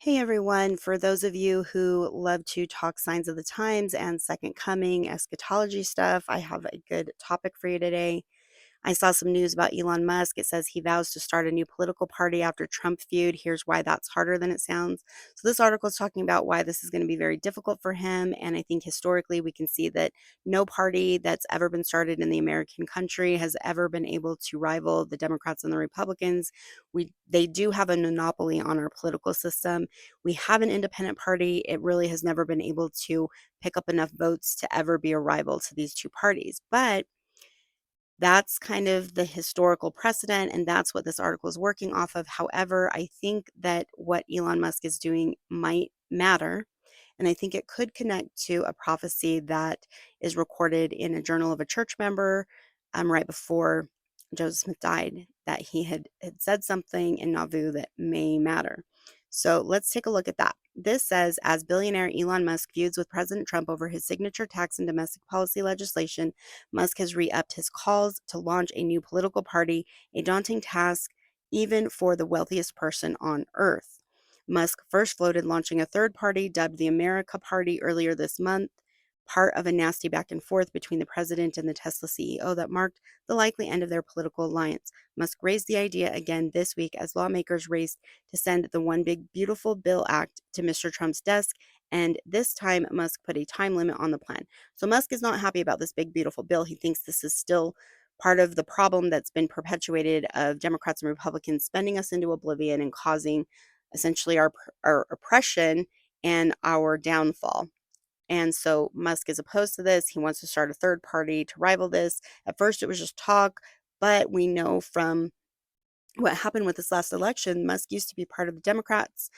Hey everyone, for those of you who love to talk signs of the times and second coming eschatology stuff, I have a good topic for you today. I saw some news about Elon Musk. It says he vows to start a new political party after Trump feud. Here's why that's harder than it sounds. So, this article is talking about why this is going to be very difficult for him. And I think historically, we can see that no party that's ever been started in the American country has ever been able to rival the Democrats and the Republicans. They do have a monopoly on our political system. We have an independent party. It really has never been able to pick up enough votes to ever be a rival to these two parties. But that's kind of the historical precedent, and that's what this article is working off of. However, I think that what Elon Musk is doing might matter, and I think it could connect to a prophecy that is recorded in a journal of a church member right before Joseph Smith died, that he had said something in Nauvoo that may matter. So let's take a look at that. This says, as billionaire Elon Musk feuds with President Trump over his signature tax and domestic policy legislation, Musk has re-upped his calls to launch a new political party, a daunting task even for the wealthiest person on earth. Musk first floated launching a third party dubbed the America Party earlier this month, part of a nasty back and forth between the president and the Tesla CEO that marked the likely end of their political alliance. Musk raised the idea again this week as lawmakers raced to send the One Big Beautiful Bill Act to Mr. Trump's desk, and this time Musk put a time limit on the plan. So Musk is not happy about this big, beautiful bill. He thinks this is still part of the problem that's been perpetuated of Democrats and Republicans spending us into oblivion and causing essentially our oppression and our downfall. And so Musk is opposed to this. He wants to start a third party to rival this. At first, it was just talk, but we know from what happened with this last election, Musk used to be part of the Democrats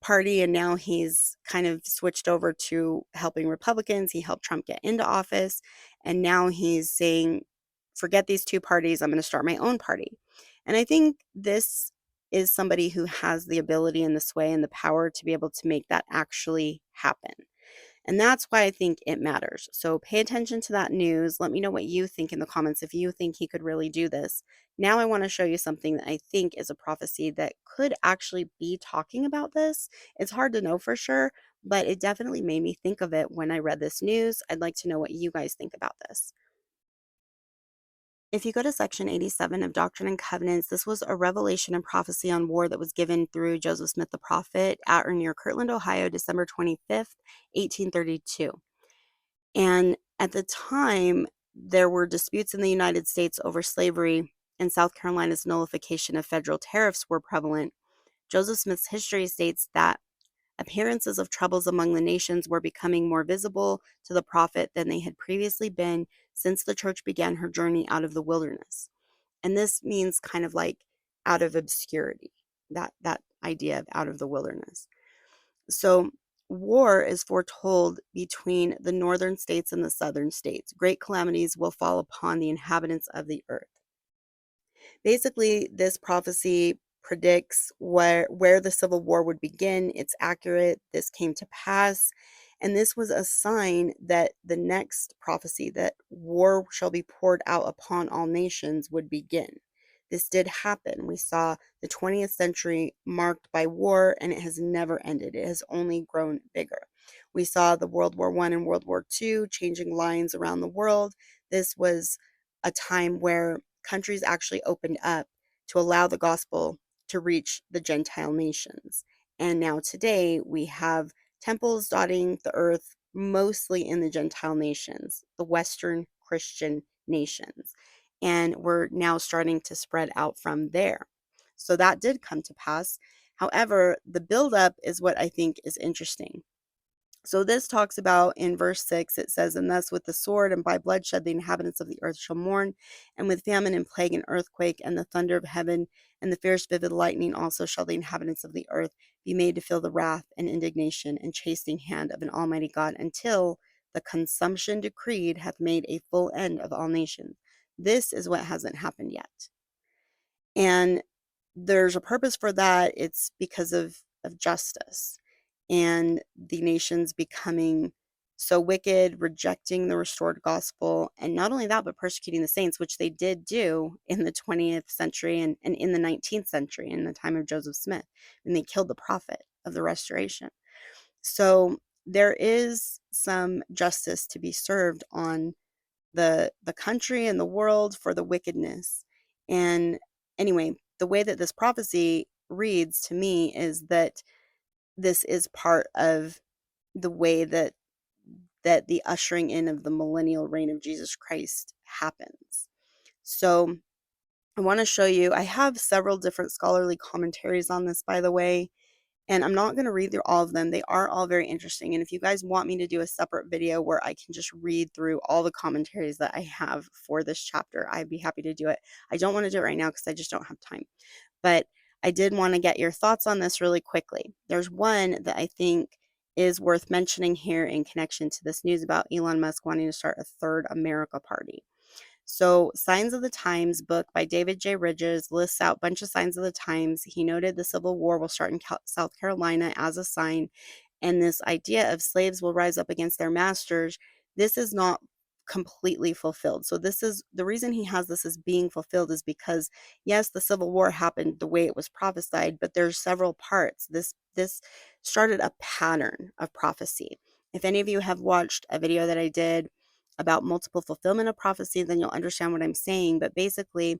party, and now he's kind of switched over to helping Republicans. He helped Trump get into office, and now he's saying, forget these two parties, I'm going to start my own party. And I think this is somebody who has the ability and the sway and the power to be able to make that actually happen. And that's why I think it matters. So pay attention to that news. Let me know what you think in the comments if you think he could really do this. Now I want to show you something that I think is a prophecy that could actually be talking about this. It's hard to know for sure, but it definitely made me think of it when I read this news. I'd like to know what you guys think about this. If you go to section 87 of Doctrine and Covenants, this was a revelation and prophecy on war that was given through Joseph Smith the prophet at or near Kirtland, Ohio, December 25th, 1832. And at the time, there were disputes in the United States over slavery, and South Carolina's nullification of federal tariffs were prevalent. Joseph Smith's history states that appearances of troubles among the nations were becoming more visible to the prophet than they had previously been since the church began her journey out of the wilderness. And this means kind of like out of obscurity, that idea of out of the wilderness. So war is foretold between the northern states and the southern states. Great calamities will fall upon the inhabitants of the earth. Basically, this prophecy predicts where the civil war would begin. It's accurate. This came to pass. And this was a sign that the next prophecy, that war shall be poured out upon all nations, would begin. This did happen. We saw the 20th century marked by war, and it has never ended. It has only grown bigger. We saw the World War I and World War II changing lines around the world. This was a time where countries actually opened up to allow the gospel to reach the Gentile nations. And now today we have temples dotting the earth, mostly in the Gentile nations, the Western Christian nations. And we're now starting to spread out from there. So that did come to pass. However, the buildup is what I think is interesting. So this talks about in verse 6, it says, and thus with the sword and by bloodshed the inhabitants of the earth shall mourn, and with famine and plague and earthquake and the thunder of heaven and the fierce vivid lightning also shall the inhabitants of the earth be made to feel the wrath and indignation and chastening hand of an almighty God until the consumption decreed hath made a full end of all nations. This is what hasn't happened yet. And there's a purpose for that. It's because of justice and the nations becoming So wicked, rejecting the restored gospel, and not only that, but persecuting the saints, which they did do in the 20th century and in the 19th century, in the time of Joseph Smith, and they killed the prophet of the restoration. So there is some justice to be served on the country and the world for the wickedness. And anyway, the way that this prophecy reads to me is that this is part of the way that the ushering in of the millennial reign of Jesus Christ happens. So I want to show you, I have several different scholarly commentaries on this, by the way, and I'm not going to read through all of them. They are all very interesting. And if you guys want me to do a separate video where I can just read through all the commentaries that I have for this chapter, I'd be happy to do it. I don't want to do it right now because I just don't have time. But I did want to get your thoughts on this really quickly. There's one that I think is worth mentioning here in connection to this news about Elon Musk wanting to start a third America party. So, Signs of the Times book by David J. Ridges lists out a bunch of signs of the times. He noted the Civil War will start in South Carolina as a sign, and this idea of slaves will rise up against their masters. This is not completely fulfilled. So this is the reason he has this as being fulfilled, is because yes, the Civil War happened the way it was prophesied, but there's several parts. This started a pattern of prophecy. If any of you have watched a video that I did about multiple fulfillment of prophecy, then you'll understand what I'm saying. But basically,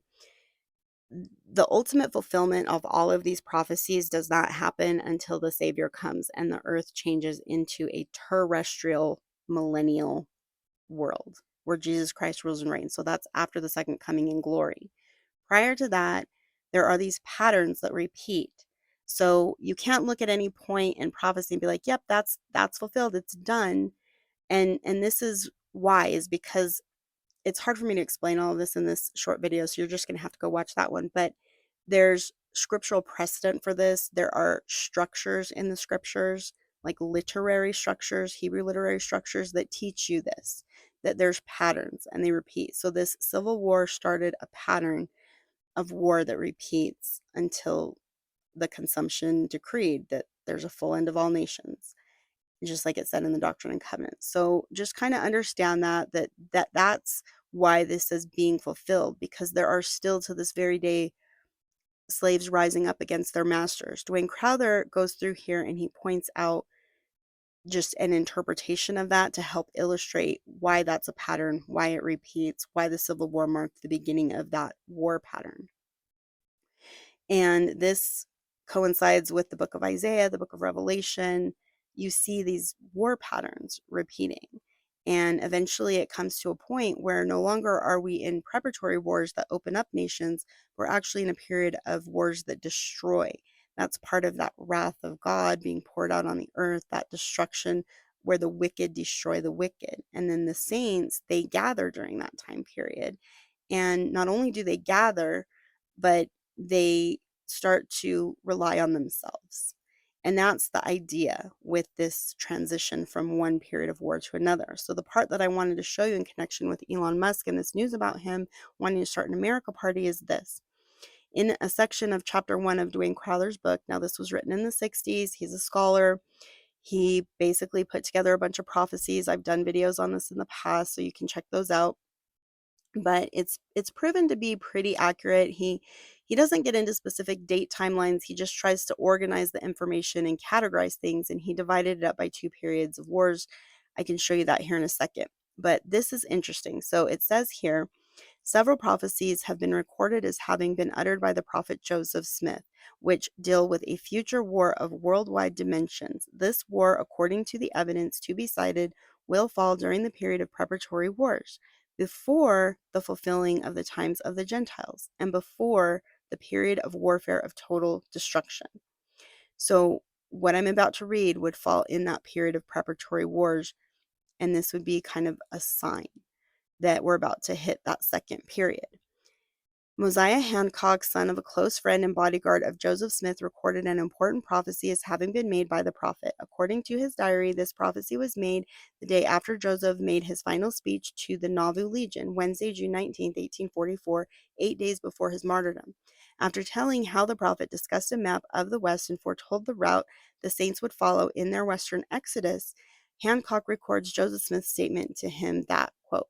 the ultimate fulfillment of all of these prophecies does not happen until the Savior comes and the earth changes into a terrestrial millennial world where Jesus Christ rules and reigns. So that's after the second coming in glory. Prior to that, there are these patterns that repeat. So you can't look at any point in prophecy and be like, yep, that's fulfilled, it's done. And this is why, is because it's hard for me to explain all of this in this short video, so you're just going to have to go watch that one. But there's scriptural precedent for this. There are structures in the scriptures, like literary structures, Hebrew literary structures, that teach you this, that there's patterns and they repeat. So this civil war started a pattern of war that repeats until the consumption decreed that there's a full end of all nations, just like it said in the Doctrine and Covenants. So just kind of understand that's why this is being fulfilled, because there are still to this very day slaves rising up against their masters. Dwayne Crowther goes through here and he points out just an interpretation of that to help illustrate why that's a pattern, why it repeats, why the Civil War marked the beginning of that war pattern. And this coincides with the book of Isaiah, the book of Revelation. You see these war patterns repeating. And eventually it comes to a point where no longer are we in preparatory wars that open up nations. We're actually in a period of wars that destroy. That's part of that wrath of God being poured out on the earth, that destruction where the wicked destroy the wicked. And then the saints, they gather during that time period. And not only do they gather, but they start to rely on themselves. And that's the idea with this transition from one period of war to another. So the part that I wanted to show you in connection with Elon Musk and this news about him wanting to start an America party is this. In a section of chapter 1 of Dwayne Crowther's book, now this was written in the 60s, he's a scholar. He basically put together a bunch of prophecies. I've done videos on this in the past, so you can check those out. But it's proven to be pretty accurate. He doesn't get into specific date timelines. He just tries to organize the information and categorize things, and he divided it up by 2 periods of wars. I can show you that here in a second. But this is interesting. So it says here, several prophecies have been recorded as having been uttered by the prophet Joseph Smith, which deal with a future war of worldwide dimensions. This war, according to the evidence to be cited, will fall during the period of preparatory wars, before the fulfilling of the times of the Gentiles, and before the period of warfare of total destruction. So what I'm about to read would fall in that period of preparatory wars, and this would be kind of a sign that we're about to hit that second period. Mosiah Hancock, son of a close friend and bodyguard of Joseph Smith, recorded an important prophecy as having been made by the prophet. According to his diary, this prophecy was made the day after Joseph made his final speech to the Nauvoo Legion, Wednesday, June 19, 1844, 8 days before his martyrdom. After telling how the prophet discussed a map of the West and foretold the route the saints would follow in their western exodus, Hancock records Joseph Smith's statement to him that, quote,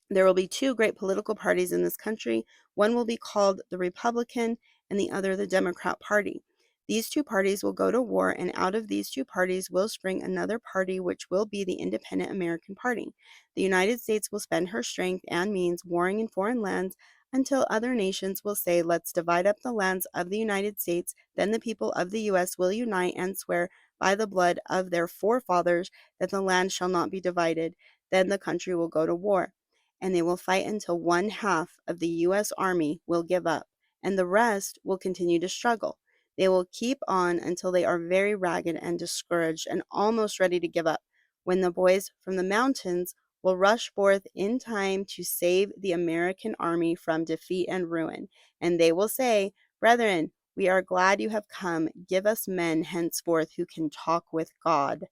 there will be two great political parties in this country. One will be called the Republican and the other the Democrat Party. These two parties will go to war, and out of these two parties will spring another party, which will be the Independent American Party. The United States will spend her strength and means warring in foreign lands until other nations will say, let's divide up the lands of the United States. Then the people of the U.S. will unite and swear by the blood of their forefathers that the land shall not be divided. Then the country will go to war, and they will fight until one half of the U.S. Army will give up, and the rest will continue to struggle. They will keep on until they are very ragged and discouraged and almost ready to give up, when the boys from the mountains will rush forth in time to save the American army from defeat and ruin. And they will say, brethren, we are glad you have come. Give us men henceforth who can talk with God.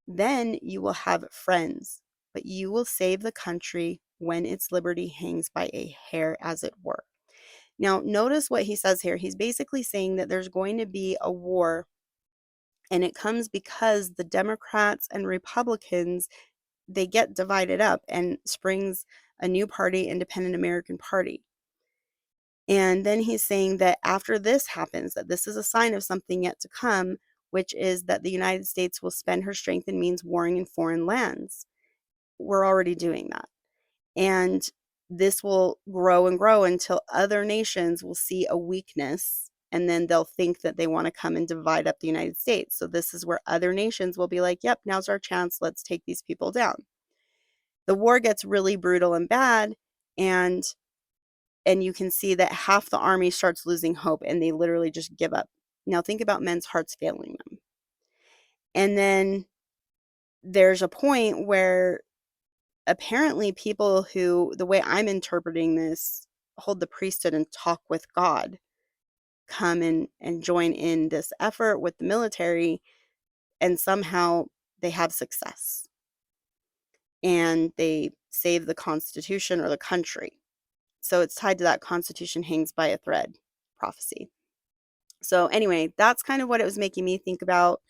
Then you will have friends, but you will save the country when its liberty hangs by a hair, as it were. Now, notice what he says here. He's basically saying that there's going to be a war, and it comes because the Democrats and Republicans, they get divided up, and springs a new party, Independent American Party. And then he's saying that after this happens, that this is a sign of something yet to come, which is that the United States will spend her strength and means warring in foreign lands. We're already doing that. And this will grow and grow until other nations will see a weakness, and then they'll think that they want to come and divide up the United States. So this is where other nations will be like, yep, now's our chance. Let's take these people down. The war gets really brutal and bad, and you can see that half the army starts losing hope, and they literally just give up. Now think about men's hearts failing them. And then there's a point where apparently people who, the way I'm interpreting this, hold the priesthood and talk with God, come and join in this effort with the military, and somehow they have success and they save the Constitution or the country. So it's tied to that Constitution hangs by a thread prophecy. So anyway, that's kind of what it was making me think about.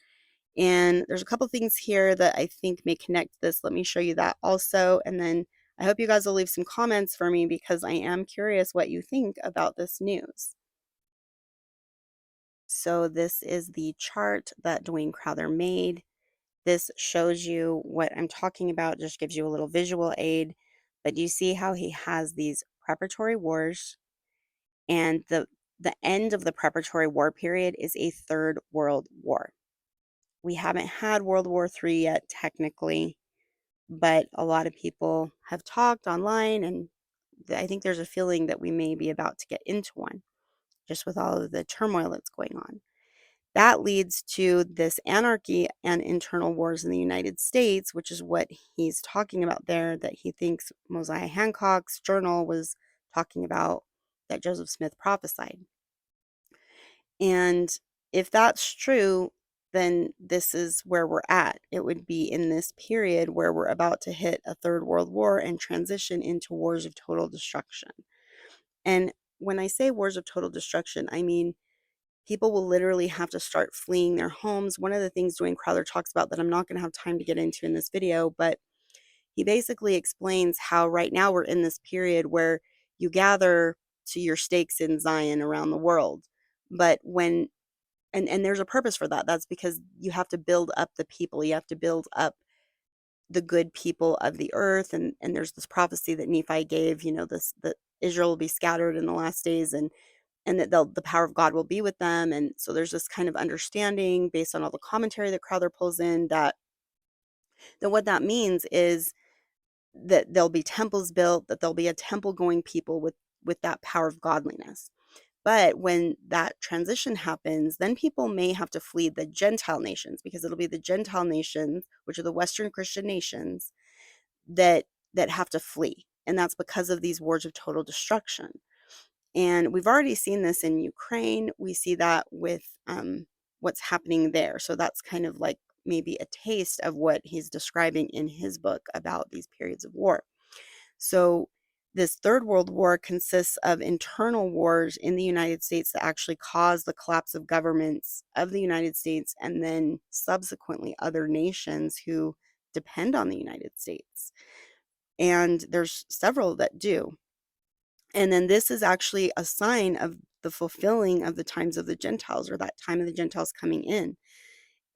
And there's a couple things here that I think may connect this. Let me show you that also. And then I hope you guys will leave some comments for me, because I am curious what you think about this news. So this is the chart that Dwayne Crowther made. This shows you what I'm talking about, just gives you a little visual aid. But do you see how he has these preparatory wars? And the end of the preparatory war period is a third world war. We haven't had World War III yet, technically, but a lot of people have talked online, and I think there's a feeling that we may be about to get into one, just with all of the turmoil that's going on. That leads to this anarchy and internal wars in the United States, which is what he's talking about there, that he thinks Mosiah Hancock's journal was talking about, that Joseph Smith prophesied. And if that's true, then this is where we're at. It would be in this period where we're about to hit a third world war and transition into wars of total destruction. And when I say wars of total destruction, I mean people will literally have to start fleeing their homes. One of the things Dwayne Crowther talks about that I'm not going to have time to get into in this video, but he basically explains how right now we're in this period where you gather to your stakes in Zion around the world. But when and there's a purpose for that. That's because you have to build up the people. You have to build up the good people of the earth. And there's this prophecy that Nephi gave, this, that Israel will be scattered in the last days, and that the power of God will be with them. And so there's this kind of understanding based on all the commentary that Crowther pulls in, that what that means is that there'll be temples built, that there'll be a temple going people with that power of godliness. But when that transition happens, then people may have to flee the Gentile nations, because it'll be the Gentile nations, which are the Western Christian nations, that have to flee. And that's because of these wars of total destruction. And we've already seen this in Ukraine. We see that with what's happening there. So that's kind of like maybe a taste of what he's describing in his book about these periods of war. So This Third World War consists of internal wars in the United States that actually cause the collapse of governments of the United States and then subsequently other nations who depend on the United States. And there's several that do. And then this is actually a sign of the fulfilling of the times of the Gentiles, or that time of the Gentiles coming in.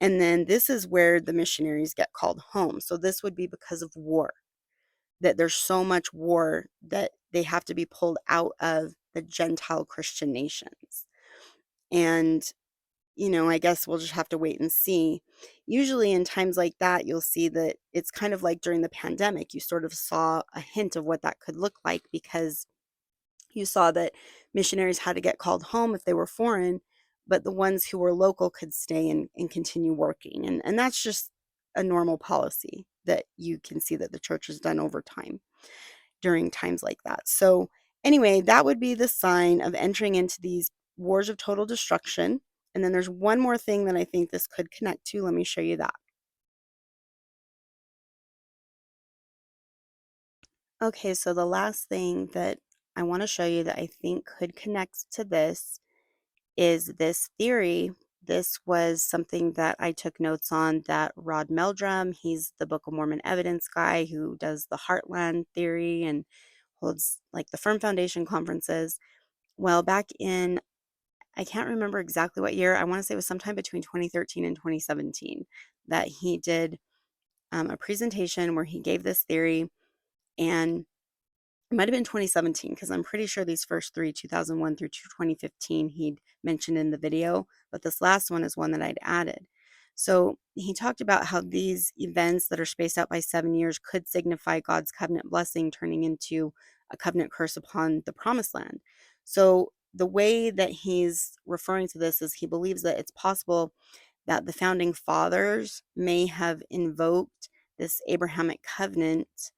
And then this is where the missionaries get called home. So this would be because of war, that there's so much war that they have to be pulled out of the Gentile Christian nations. And, I guess we'll just have to wait and see. Usually in times like that, you'll see that it's kind of like during the pandemic, you sort of saw a hint of what that could look like, because you saw that missionaries had to get called home if they were foreign, but the ones who were local could stay and continue working. And that's just a normal policy that you can see that the church has done over time during times like that. So, anyway, that would be the sign of entering into these wars of total destruction. And then there's one more thing that I think this could connect to. Let me show you that. Okay, so the last thing that I want to show you that I think could connect to this is this theory. This was something that I took notes on, that Rod Meldrum, he's the Book of Mormon evidence guy who does the Heartland Theory and holds like the Firm Foundation conferences. Well, back in, I can't remember exactly what year, I want to say it was sometime between 2013 and 2017, that he did a presentation where he gave this theory. And it might have been 2017, because I'm pretty sure these first three, 2001 through 2015, he'd mentioned in the video, but this last one is one that I'd added. So he talked about how these events that are spaced out by 7 years could signify God's covenant blessing turning into a covenant curse upon the promised land. So the way that he's referring to this is he believes that it's possible that the founding fathers may have invoked this Abrahamic covenant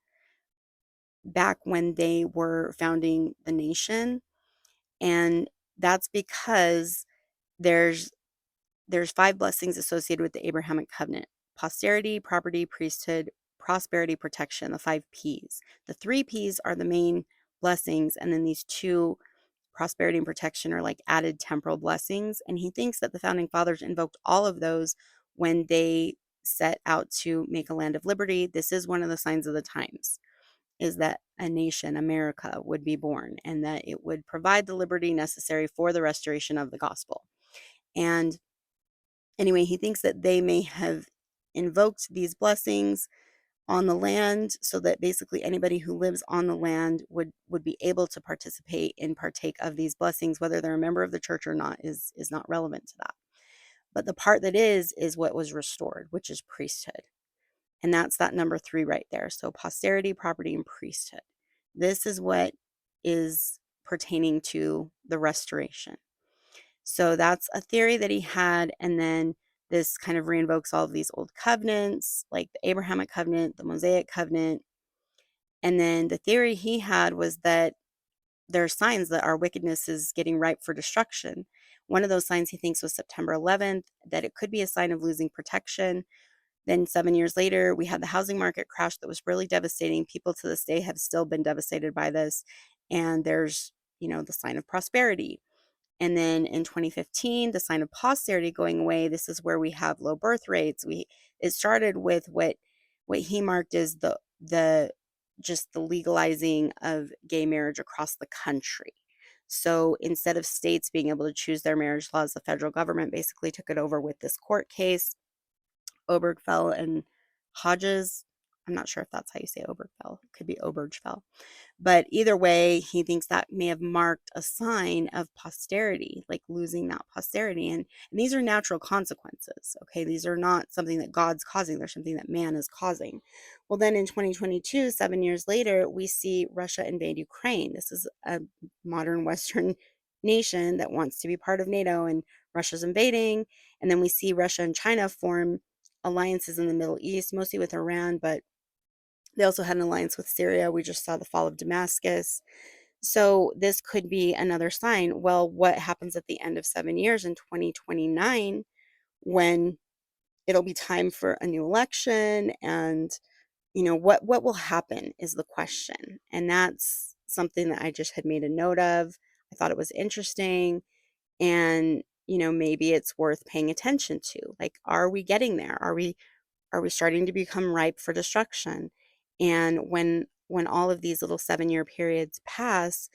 back when they were founding the nation. And that's because there's there's five blessings associated with the Abrahamic covenant: posterity, property, priesthood, prosperity, protection, the five P's. The three P's are the main blessings, and then these two, prosperity and protection, are like added temporal blessings. And he thinks that the founding fathers invoked all of those when they set out to make a land of liberty. This is one of the signs of the times, is that a nation, America, would be born, and that it would provide the liberty necessary for the restoration of the gospel. And anyway, he thinks that they may have invoked these blessings on the land, so that basically anybody who lives on the land would be able to participate and partake of these blessings. Whether they're a member of the church or not is not relevant to that. But the part that is what was restored, which is priesthood. And that's that number three right there. So posterity, property, and priesthood. This is what is pertaining to the restoration. So that's a theory that he had. And then this kind of reinvokes all of these old covenants, like the Abrahamic covenant, the Mosaic covenant. And then the theory he had was that there are signs that our wickedness is getting ripe for destruction. One of those signs he thinks was September 11th, that it could be a sign of losing protection. Then 7 years later, we had the housing market crash that was really devastating. People to this day have still been devastated by this. And there's, the sign of prosperity. And then in 2015, the sign of posterity going away. This is where we have low birth rates. It started with what he marked as the just the legalizing of gay marriage across the country. So instead of states being able to choose their marriage laws, the federal government basically took it over with this court case, Obergefell and Hodges. I'm not sure if that's how you say Obergefell. It could be Obergefell. But either way, he thinks that may have marked a sign of posterity, like losing that posterity. And these are natural consequences, okay? These are not something that God's causing. They're something that man is causing. Well, then in 2022, 7 years later, we see Russia invade Ukraine. This is a modern Western nation that wants to be part of NATO, and Russia's invading. And then we see Russia and China form alliances in the Middle East, mostly with Iran, but they also had an alliance with Syria. We just saw the fall of Damascus. So this could be another sign. Well, what happens at the end of 7 years in 2029, when it'll be time for a new election? And what will happen is the question. And that's something that I just had made a note of. I thought it was interesting, and, maybe it's worth paying attention to. Like, are we getting there? Are we starting to become ripe for destruction? And when all of these little 7-year periods pass,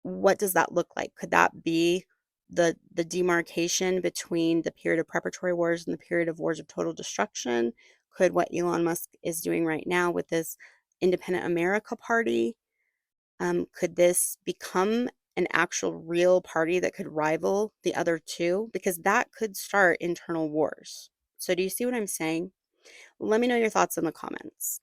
what does that look like? Could that be the demarcation between the period of preparatory wars and the period of wars of total destruction? Could what Elon Musk is doing right now with this Independent America Party, could this become an actual real party that could rival the other two? Because that could start internal wars. So do you see what I'm saying? Let me know your thoughts in the comments.